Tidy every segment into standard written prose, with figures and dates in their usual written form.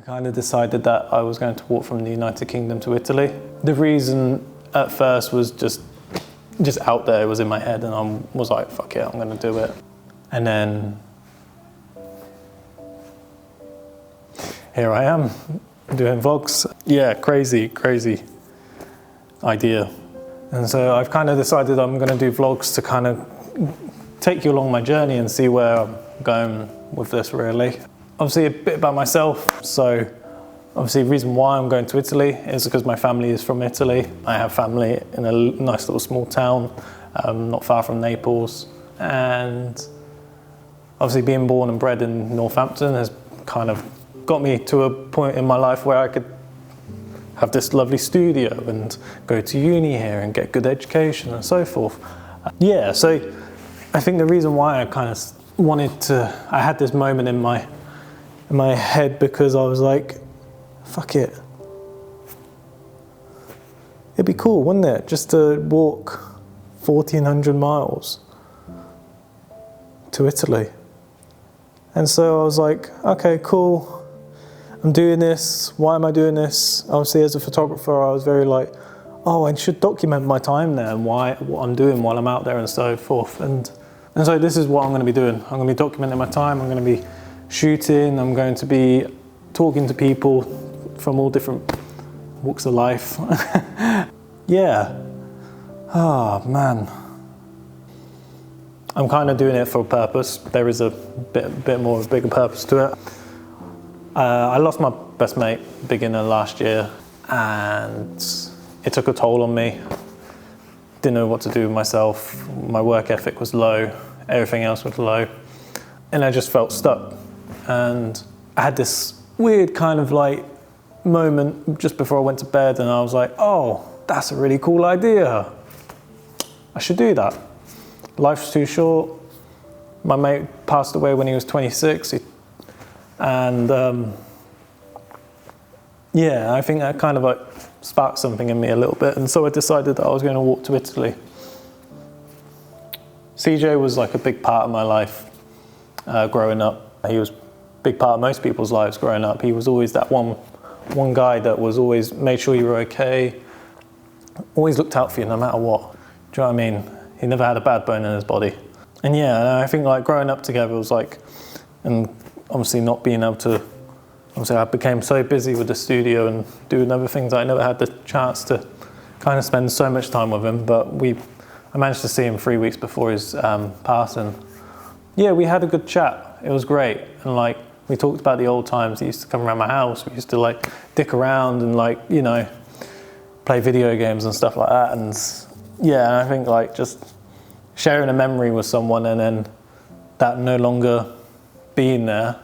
kind of decided that I was going to walk from the United Kingdom to Italy. The reason at first was just out there, it was in my head, and I was like, fuck it, I'm going to do it. And then here I am doing vlogs. Yeah, crazy idea. And so I've kind of decided I'm going to do vlogs to kind of take you along my journey and see where I'm going with this, really. Obviously a bit about myself. So obviously the reason why I'm going to Italy is because my family is from Italy. I have family in a nice little small town, not far from Naples. And obviously being born and bred in Northampton has kind of got me to a point in my life where I could have this lovely studio and go to uni here and get good education and so forth. Yeah, so I think the reason why I kind of I had this moment in my head because I was like, fuck it. It'd be cool, wouldn't it? Just to walk 1,400 miles to Italy. And so I was like, okay, cool. I'm doing this. Why am I doing this? Obviously, as a photographer, I was very like, oh, I should document my time there and what I'm doing while I'm out there and so forth. And so this is what I'm going to be doing. I'm going to be documenting my time. I'm going to be shooting. I'm going to be talking to people from all different walks of life. Yeah. Oh, man. I'm kind of doing it for a purpose. There is a bit more of a bigger purpose to it. I lost my best mate beginning of last year, and it took a toll on me. Didn't know what to do with myself. My work ethic was low. Everything else was low. And I just felt stuck. And I had this weird kind of like moment just before I went to bed, and I was like, oh, that's a really cool idea. I should do that. Life's too short. My mate passed away when he was 26. Yeah, I think that kind of like sparked something in me a little bit. And so I decided that I was going to walk to Italy. CJ was like a big part of my life growing up. He was a big part of most people's lives growing up. He was always that one guy that was always made sure you were okay, always looked out for you no matter what. Do you know what I mean? He never had a bad bone in his body. And yeah, I think like growing up together was like, and obviously not being able to, obviously I became so busy with the studio and doing other things, I never had the chance to kind of spend so much time with him. But I managed to see him 3 weeks before his passing. Yeah, we had a good chat. It was great. And like, we talked about the old times. He used to come around my house. We used to like dick around and like, you know, play video games and stuff like that. And yeah, I think like just sharing a memory with someone and then that no longer being there,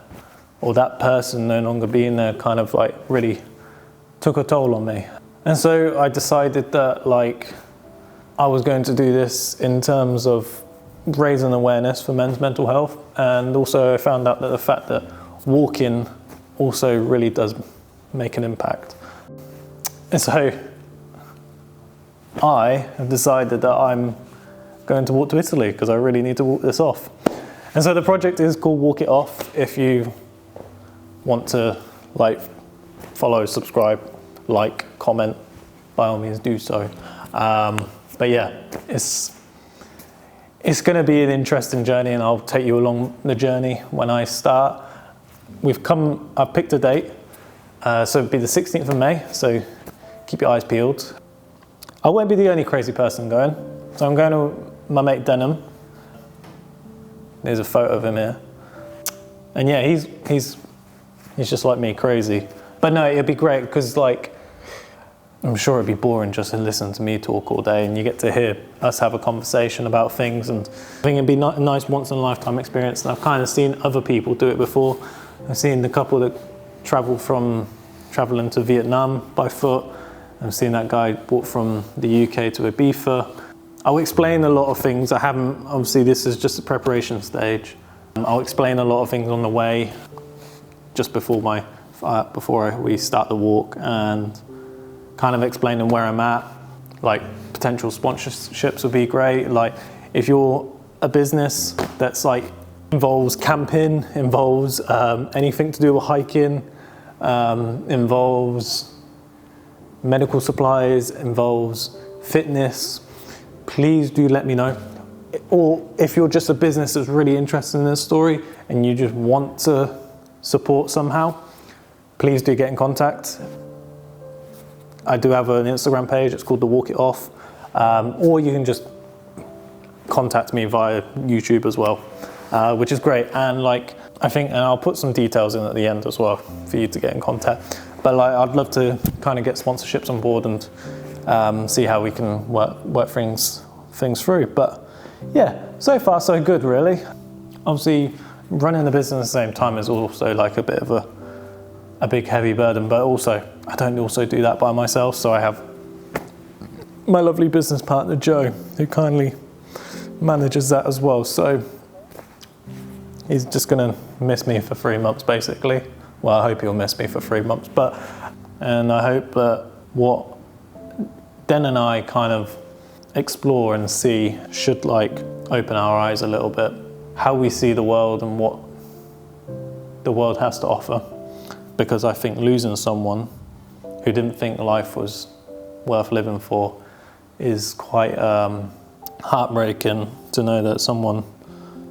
or that person no longer being there, kind of like really took a toll on me. And so I decided that like I was going to do this in terms of raising awareness for men's mental health, and also I found out that the fact that walking also really does make an impact. And so I have decided that I'm going to walk to Italy because I really need to walk this off. And so the project is called Walk It Off. If you want to like, follow, subscribe, like, comment, by all means do so. But yeah, it's going to be an interesting journey, and I'll take you along the journey when I start. I've picked a date, so it'll be the 16th of May, so keep your eyes peeled. I won't be the only crazy person going, so I'm going to my mate Denholm. There's a photo of him here. And yeah, he's just like me, crazy. But no, it'd be great because like, I'm sure it'd be boring just to listen to me talk all day, and you get to hear us have a conversation about things, and I think it'd be a nice once in a lifetime experience. And I've kind of seen other people do it before. I've seen the couple that traveling to Vietnam by foot. I've seen that guy walk from the UK to Ibiza. I'll explain a lot of things. Obviously this is just a preparation stage. I'll explain a lot of things on the way, just before we start the walk, and kind of explaining where I'm at. Like potential sponsorships would be great. Like if you're a business that's like involves camping, involves anything to do with hiking, involves medical supplies, involves fitness, please do let me know. Or if you're just a business that's really interested in this story and you just want to support somehow, please do get in contact. I do have an Instagram page, it's called The Walk It Off, or you can just contact me via YouTube as well, which is great. And like, I think, and I'll put some details in at the end as well for you to get in contact. But like, I'd love to kind of get sponsorships on board and see how we can work things through. But yeah, so far so good really. Obviously, running the business at the same time is also like a bit of a big heavy burden, but also I don't also do that by myself. So I have my lovely business partner Joe, who kindly manages that as well. So he's just gonna miss me for 3 months basically. Well, I hope he'll miss me for 3 months, and I hope that what Den and I kind of explore and see should like open our eyes a little bit, how we see the world and what the world has to offer. Because I think losing someone who didn't think life was worth living for is quite heartbreaking, to know that someone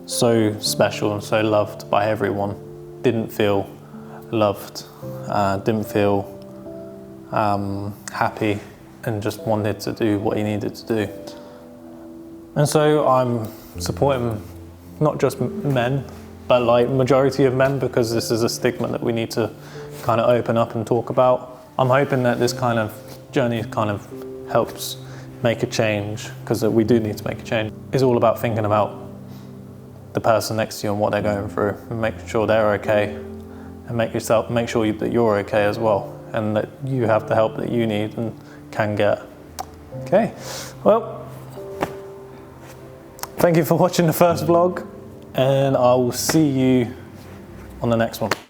so special and so loved by everyone didn't feel loved, didn't feel happy, and just wanted to do what he needed to do. And so I'm supporting not just men, but like majority of men, because this is a stigma that we need to kind of open up and talk about. I'm hoping that this kind of journey kind of helps make a change, because we do need to make a change. It's all about thinking about the person next to you and what they're going through, and making sure they're okay, and make sure that you're okay as well, and that you have the help that you need and can get. Okay, well, thank you for watching the first vlog, and I will see you on the next one.